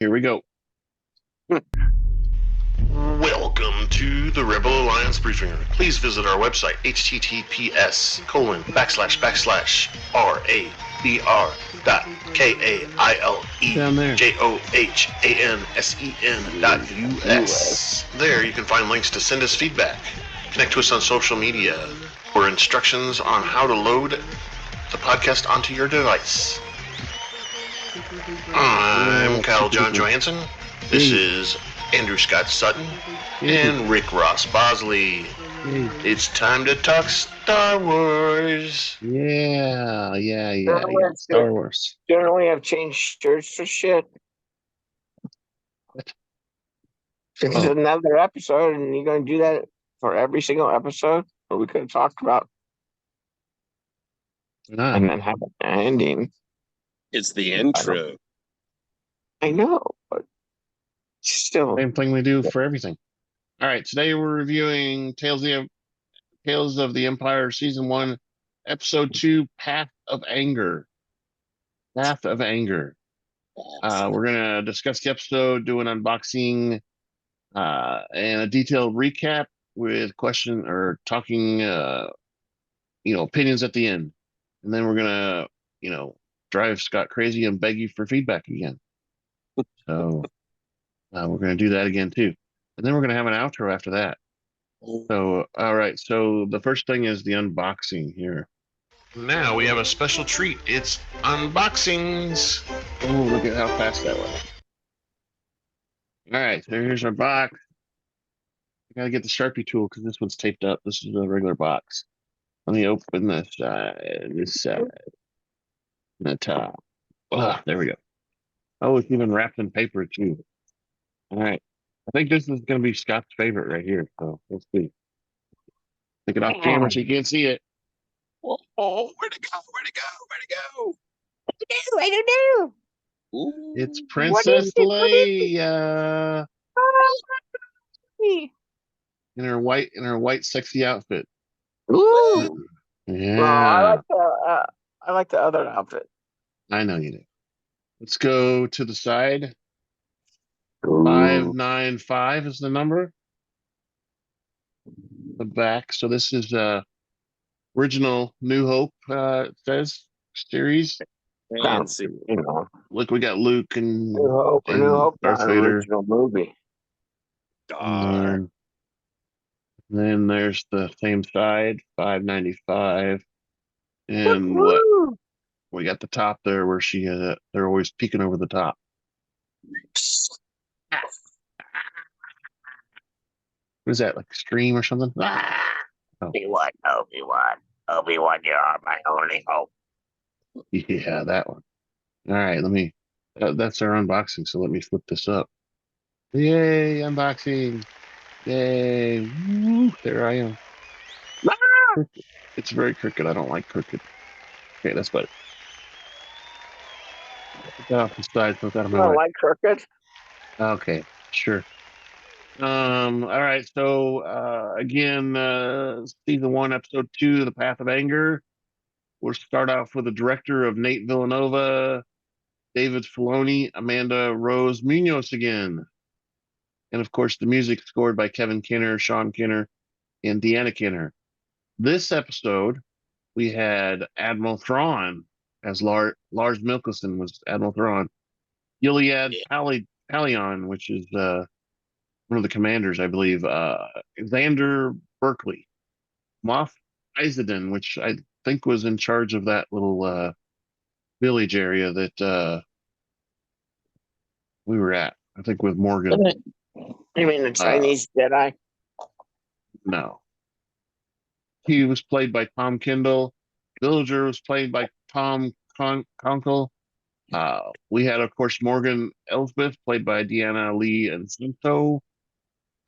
Here we go. Welcome to the Rebel Alliance Briefing Room. Please visit our website, https://rabr.kailejOHANSEN.us. There you can find links to send us feedback, connect to us on social media, or instructions on how to load the podcast onto your device. I'm Kyle John Johansson. This is Andrew Scott Sutton and Rick Ross Bosley. It's time to talk Star Wars. Yeah. Star Wars. Generally, have changed shirts for shit. What? It's another episode, and you're going to do that for every single episode? Or we could have talked about and then have an ending. It's the intro. I know, but still. Same thing we do for everything. All right, today we're reviewing Tales of the Empire Season 1, Episode 2, Path of Anger. Path of Anger. We're going to discuss the episode, do an unboxing, and a detailed recap with talking, opinions at the end. And then we're going to, drive Scott crazy and beg you for feedback again. So we're going to do that again too. And then we're going to have an outro after that. So, all right. So the first thing is the unboxing here. Now we have a special treat. It's unboxings. Oh, look at how fast that went. All right. So here's our box. I got to get the Sharpie tool because this one's taped up. This is a regular box. Let me open this side. The top. Oh, there we go. Oh, it's even wrapped in paper too. All right. I think this is going to be Scott's favorite right here. So let's see. Take it off camera so you can't see it. Oh, where'd it go? Where'd it go? Where'd it go? I don't know. Ooh. It's Princess Leia in her white sexy outfit. Ooh. Yeah. Well, I like the other outfit. I know you do. Let's go to the side. Ooh. 595 is the number. The back. So this is original New Hope, it says, series. Fancy. Look, we got Luke and New Hope, Darth Vader. Original movie. And then there's the same side, 595. And what? We got the top there where they're always peeking over the top. What is that, like Stream or something? Oh. Obi-Wan, you are my only hope. Yeah, that one. All right, that's our unboxing, so let me flip this up. Yay, unboxing. Yay. Woo, there I am. It's very crooked. I don't like crooked. Okay, that's better. Put that off the side, put that on my way. I don't like crooked. Okay, sure. All right, so again, season 1, episode 2, The Path of Anger. We'll start off with the director of Nate Villanova, David Filoni, Amanda Rose Munoz again. And of course, the music scored by Kevin Kiner, Sean Kiner, and Deana Kiner. This episode, we had Admiral Thrawn as Lars Mikkelsen was Admiral Thrawn. Gilead Palion, which is one of the commanders, I believe, Xander Berkeley, Moff Izadin, which I think was in charge of that little village area that we were at. I think with Morgan. You mean the Chinese Jedi? No. He was played by Tom Kendall. Villager was played by Tom Conkle. We had, of course, Morgan Elsbeth, played by Deanna Lee and Cinto.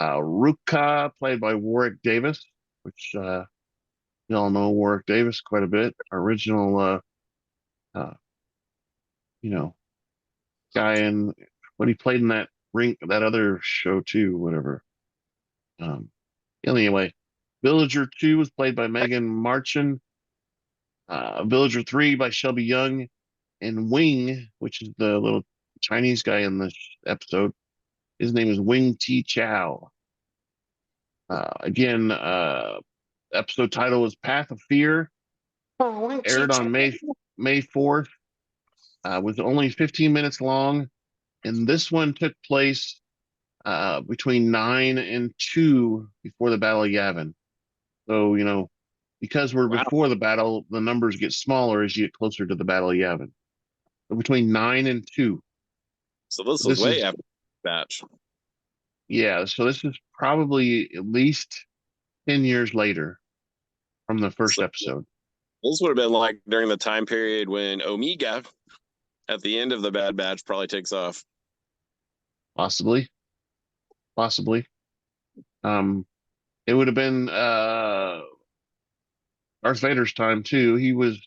Ruka, played by Warwick Davis, which you all know Warwick Davis quite a bit. Original, guy in what he played in that other show too, whatever. Anyway, Villager 2 was played by Meg Marchand. Villager 3 by Shelby Young, and Wing, which is the little Chinese guy in the episode. His name is Wing Ti Chow. Again, episode title was Path of Fear. Aired on May 4th. Was only 15 minutes long, and this one took place between 9 and 2 before the Battle of Yavin. So, because we're before the battle, the numbers get smaller as you get closer to the Battle of Yavin. So between 9 and 2. So this was way after the batch. Yeah, so this is probably at least 10 years later from the first episode. This would have been like during the time period when Omega, at the end of the Bad Batch, probably takes off. Possibly. It would have been Darth Vader's time too. He was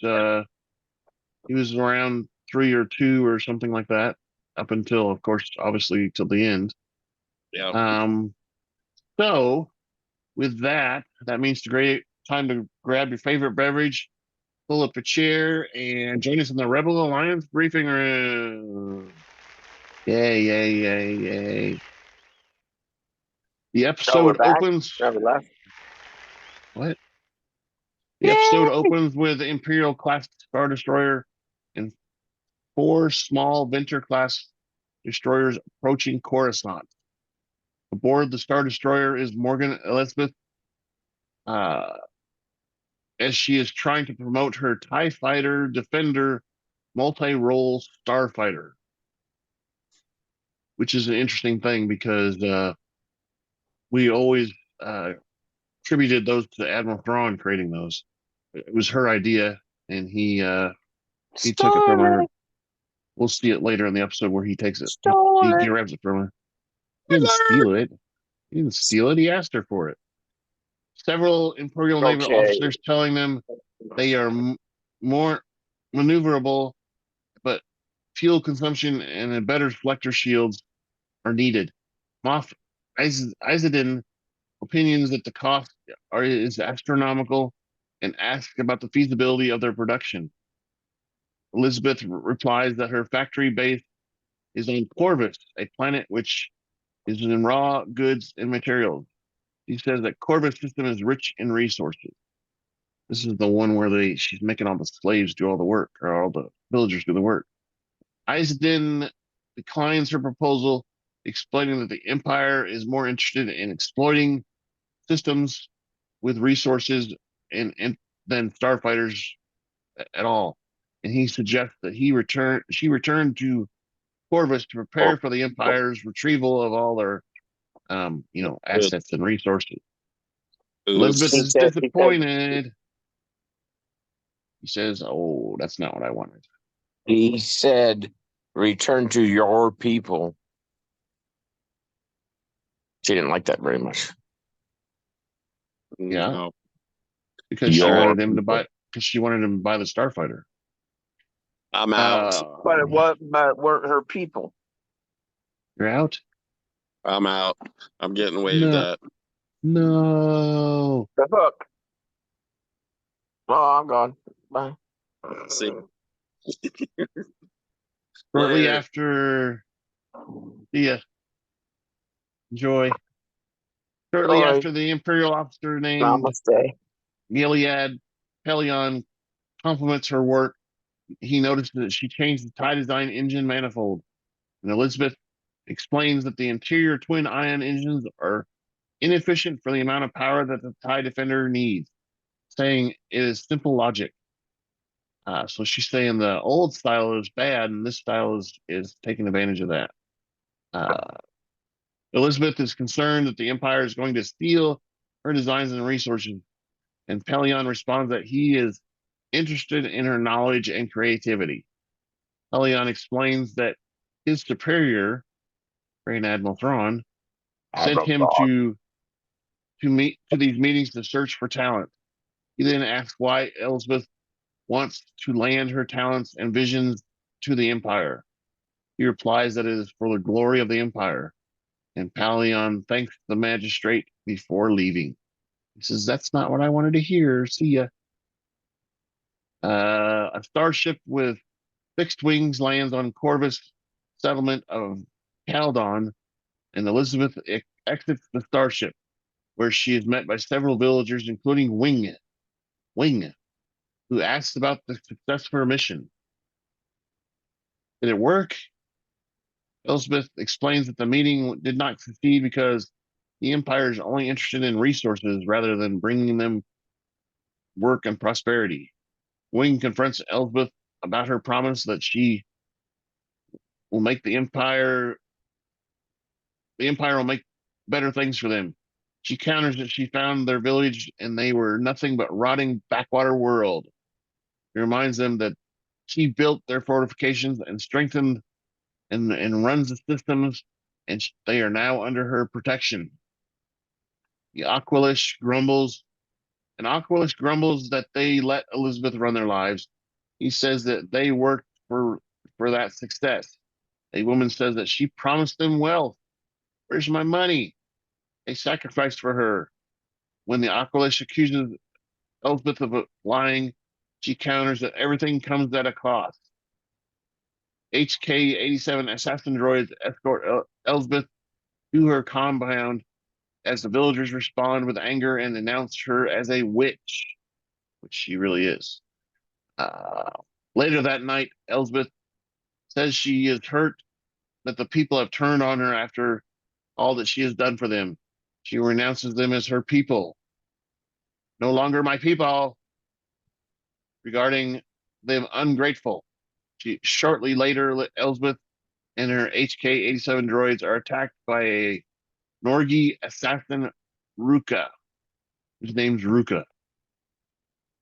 around 3 or 2 or something like that, up until, of course, obviously till the end. Yeah. So with that means it's a great time to grab your favorite beverage, pull up a chair, and join us in the Rebel Alliance briefing room. Yay. The episode opens. What? The episode opens with the Imperial class Star Destroyer and 4 small Venture class destroyers approaching Coruscant. Aboard the Star Destroyer is Morgan Elsbeth, as she is trying to promote her TIE Fighter Defender multi-role starfighter, which is an interesting thing because we always attributed those to Admiral Thrawn creating those. It was her idea, and he took it from her. We'll see it later in the episode where he takes it. He grabs it from her. He didn't steal it. He asked her for it. Several Imperial Naval officers telling them they are more maneuverable, but fuel consumption and better reflector shields are needed. Moff Izadin opinions that the cost is astronomical and asks about the feasibility of their production. Elizabeth replies that her factory base is on Corvus, a planet which is in raw goods and materials. She says that Corvus system is rich in resources. This is the one where she's making all the slaves do all the work, or all the villagers do the work. Izadin declines her proposal, explaining that the Empire is more interested in exploiting systems with resources and than starfighters at all. And he suggests that she return to Corvus to prepare for the Empire's retrieval of all their assets and resources. Elizabeth is disappointed. He says, "Oh, that's not what I wanted." He said, "Return to your people." She didn't like that very much. Yeah, No. because she wanted him to buy the starfighter. I'm out. But it weren't her people. You're out? I'm out. I'm getting waved at. No. The hook. Oh, I'm gone. Bye. See. Shortly after, see ya. Enjoy. Shortly after the Imperial officer named Gilead Pelion compliments her work, he noticed that she changed the TIE design engine manifold. And Elizabeth explains that the interior twin ion engines are inefficient for the amount of power that the TIE Defender needs, saying it is simple logic. So she's saying the old style is bad, and this style is taking advantage of that. Elizabeth is concerned that the Empire is going to steal her designs and resources, and Pelion responds that he is interested in her knowledge and creativity. Pelion explains that his superior, Grand Admiral Thrawn, sent him to these meetings to search for talent. He then asks why Elsbeth wants to land her talents and visions to the Empire. He replies that it is for the glory of the Empire, and Pelion thanks the magistrate before leaving. He says, "That's not what I wanted to hear. See ya." A starship with fixed wings lands on Corvus settlement of Caldon, and Elizabeth exits the starship, where she is met by several villagers, including Wing, who asks about the success of her mission. Did it work? Elsbeth explains that the meeting did not succeed because the Empire is only interested in resources rather than bringing them work and prosperity. Wing confronts Elsbeth about her promise that she will make the Empire will make better things for them. She counters that she found their village and they were nothing but rotting backwater world. He reminds them that she built their fortifications and strengthened and runs the systems, and they are now under her protection. The Aquilish grumbles, and Aquilish grumbles that they let Elizabeth run their lives. He says that they worked for that success. A woman says that she promised them wealth. Where's my money? They sacrificed for her. When the Aquilish accuses Elsbeth of lying, she counters that everything comes at a cost. HK-87 assassin droids escort Elsbeth to her compound as the villagers respond with anger and announce her as a witch, which she really is. Later that night, Elsbeth says she is hurt that the people have turned on her after all that she has done for them. She renounces them as her people. No longer my people, regarding them ungrateful. Shortly later, Elsbeth and her HK-87 droids are attacked by a Norgi assassin, Ruka, his name's Ruka,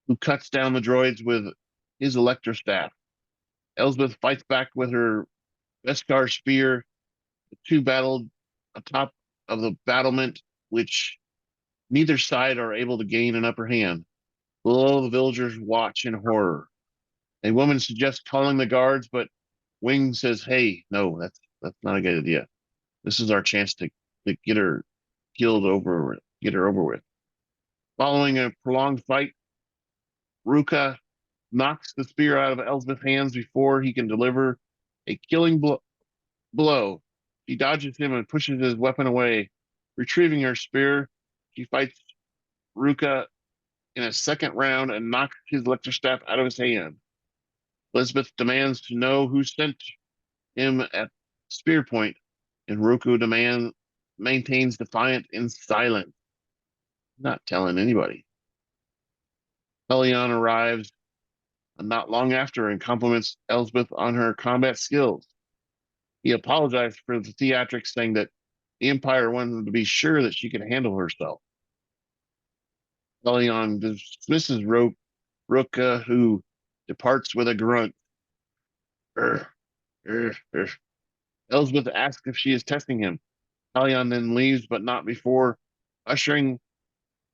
who cuts down the droids with his electro staff. Elsbeth fights back with her Beskar spear. The two battled atop of the battlement, which neither side are able to gain an upper hand. Below, the villagers watch in horror. A woman suggests calling the guards, but Wing says, "Hey, no, that's not a good idea. This is our chance to get her killed over, get her over with." Following a prolonged fight, Ruka knocks the spear out of Elsbeth's hands before he can deliver a killing blow. She dodges him and pushes his weapon away. Retrieving her spear, she fights Ruka in a second round and knocks his electrostaff out of his hand. Elizabeth demands to know who sent him at spear point, and Ruka maintains defiant in silence, not telling anybody. Pelion arrives not long after and compliments Elsbeth on her combat skills. He apologized for the theatrics, saying that the Empire wanted to be sure that she could handle herself. Pelion dismisses Ruka, who departs with a grunt. Elsbeth asks if she is testing him. Pelion then leaves, but not before ushering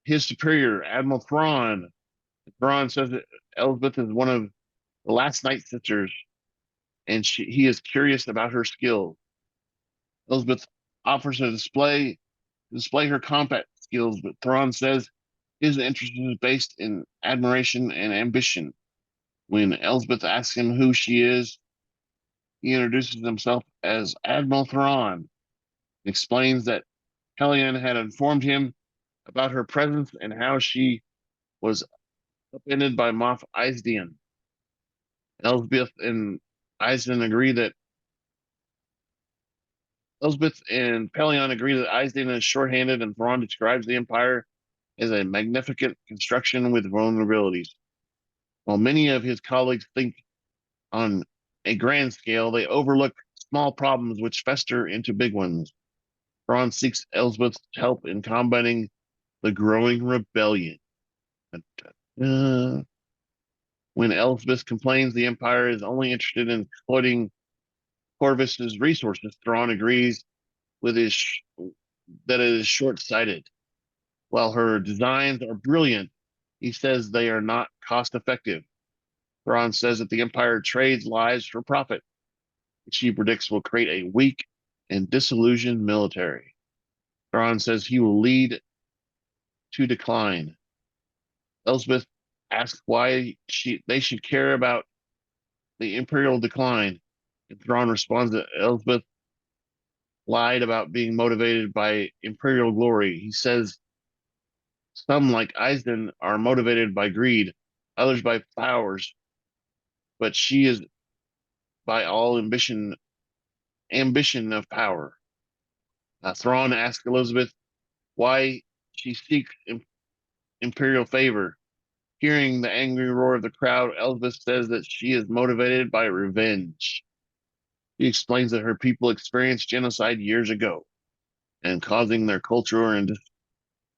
his superior, Admiral Thrawn. Thrawn says that Elsbeth is one of the last Night Sisters, and he is curious about her skills. Elsbeth offers to display her combat skills, but Thrawn says his interest is based in admiration and ambition. When Elsbeth asks him who she is, he introduces himself as Admiral Thrawn and explains that Pelion had informed him about her presence and how she was upended by Moff Izdian. Elsbeth and Izdian agree that Elsbeth and Pelion agree that Izdian is shorthanded, and Thrawn describes the Empire as a magnificent construction with vulnerabilities. While many of his colleagues think on a grand scale, they overlook small problems which fester into big ones. Thrawn seeks Elsbeth's help in combating the growing rebellion. When Elsbeth complains the Empire is only interested in exploiting Corvus's resources, Thrawn agrees with that it is short-sighted. While her designs are brilliant, he says they are not cost-effective. Thrawn says that the Empire trades lives for profit, which he predicts will create a weak and disillusioned military. Thrawn says he will lead to decline. Elsbeth asks why they should care about the Imperial decline. And Thrawn responds that Elsbeth lied about being motivated by imperial glory. He says some, like Eisden, are motivated by greed, others by powers, but she is by all ambition of power. Thrawn asks Elizabeth why she seeks imperial favor. Hearing the angry roar of the crowd, Elsbeth says that she is motivated by revenge. She explains that her people experienced genocide years ago and causing their culture and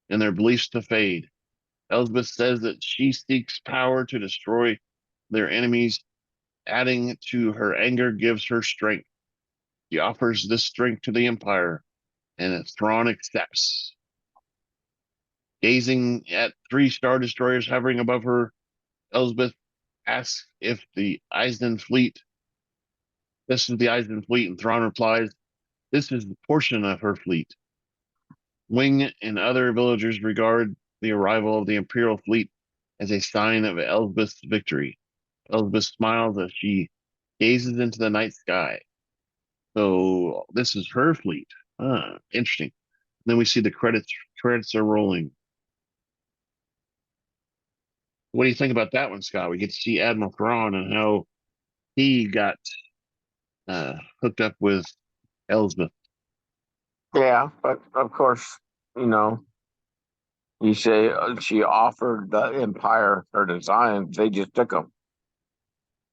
their beliefs to fade. Elsbeth says that she seeks power to destroy their enemies. Adding to her anger gives her strength. She offers this strength to the Empire, and Thrawn accepts. Gazing at 3 Star Destroyers hovering above her, Elsbeth asks if the Eisden fleet. This is the Eisden fleet, and Thrawn replies, "This is the portion of her fleet." Wing and other villagers regard the arrival of the Imperial fleet as a sign of Elsbeth's victory. Elsbeth smiles as she gazes into the night sky. So this is her fleet. Interesting. Then we see the credits. Credits are rolling. What do you think about that one, Scott? We get to see Admiral Thrawn and how he got hooked up with Elsbeth. Yeah, but of course, you say she offered the Empire her designs. They just took them.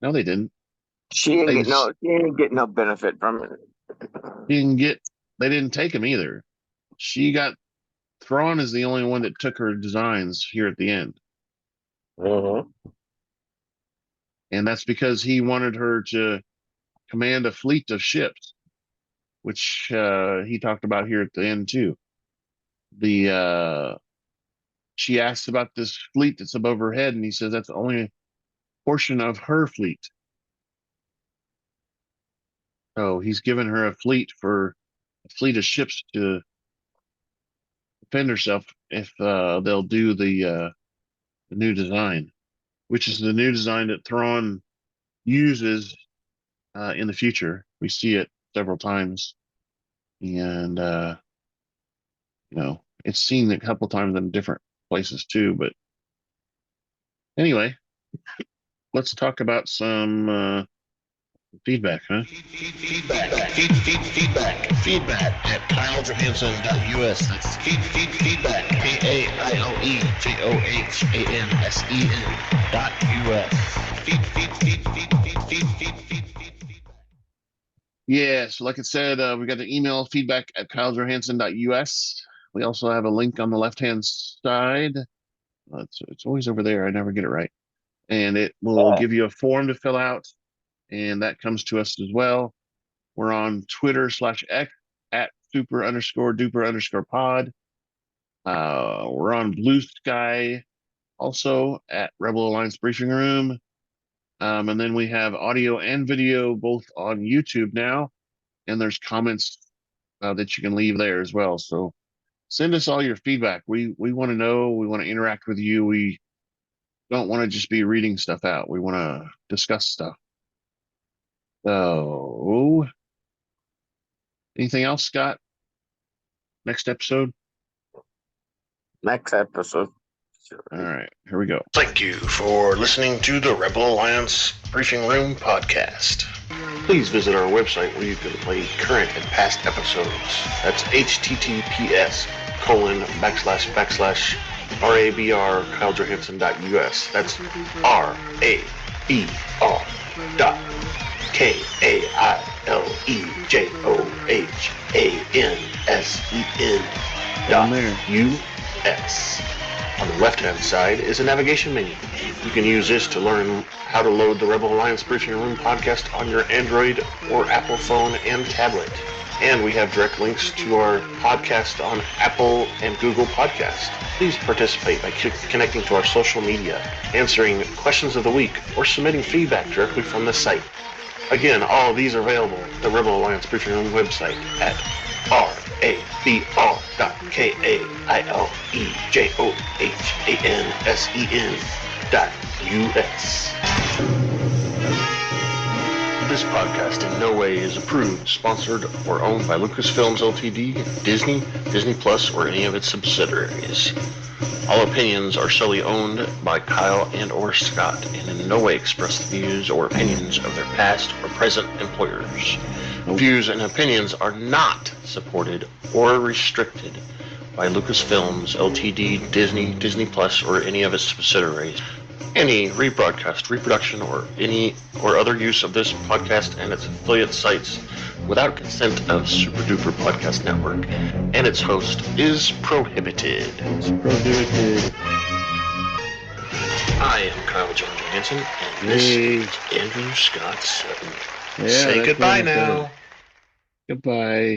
No, they didn't. She didn't get no benefit from it. They didn't take him either. She got Thrawn is the only one that took her designs here at the end. Mm-hmm. And that's because he wanted her to command a fleet of ships, which he talked about here at the end too. She asks about this fleet that's above her head, and he says that's the only portion of her fleet. So he's given her a fleet of ships to defend herself if they'll do the new design, which is the new design that Thrawn uses in the future. We see it several times, and it's seen a couple times in different places too. But anyway, let's talk about some feedback, huh? Feedback at KyleJohansson.us. That's feedback, KyleJohansson.us. Yeah, so like I said, we got the email feedback at KyleJohansson.us. We also have a link on the left-hand side. It's always over there. I never get it right. And it will give you a form to fill out, and that comes to us as well. We're on Twitter/X at super_duper_pod. We're on Blue Sky also at Rebel Alliance Briefing Room. And then we have audio and video both on YouTube now, and there's comments that you can leave there as well. So send us all your feedback. We want to know. We want to interact with you. We don't want to just be reading stuff out. We want to discuss stuff. So, anything else, Scott? Next episode? Next episode. All right, here we go. Thank you for listening to the Rebel Alliance Briefing Room podcast. Please visit our website where you can play current and past episodes. That's https://RABR KyleJohansson.us. That's KyleJohansson.us. On the left-hand side is a navigation menu. You can use this to learn how to load the Rebel Alliance Briefing Room podcast on your Android or Apple phone and tablet. And we have direct links to our podcast on Apple and Google Podcast. Please participate by connecting to our social media, answering questions of the week, or submitting feedback directly from the site. Again, all of these are available at the Rebel Alliance Briefing Room website at RABR.KAILEJOHANSEN.US. This podcast in no way is approved, sponsored, or owned by Lucasfilms Ltd., Disney, Disney Plus, or any of its subsidiaries. All opinions are solely owned by Kyle and or Scott and in no way express the views or opinions of their past or present employers. Views and opinions are not supported or restricted by Lucasfilms Ltd., Disney, Disney Plus, or any of its subsidiaries. Any rebroadcast, reproduction, or any or other use of this podcast and its affiliate sites without consent of Super Duper Podcast Network and its host is prohibited. It's prohibited. I am Kyle John Johansson, and this is Andrew Scott Sutton. Yeah, Say that's goodbye what I said. now. Goodbye.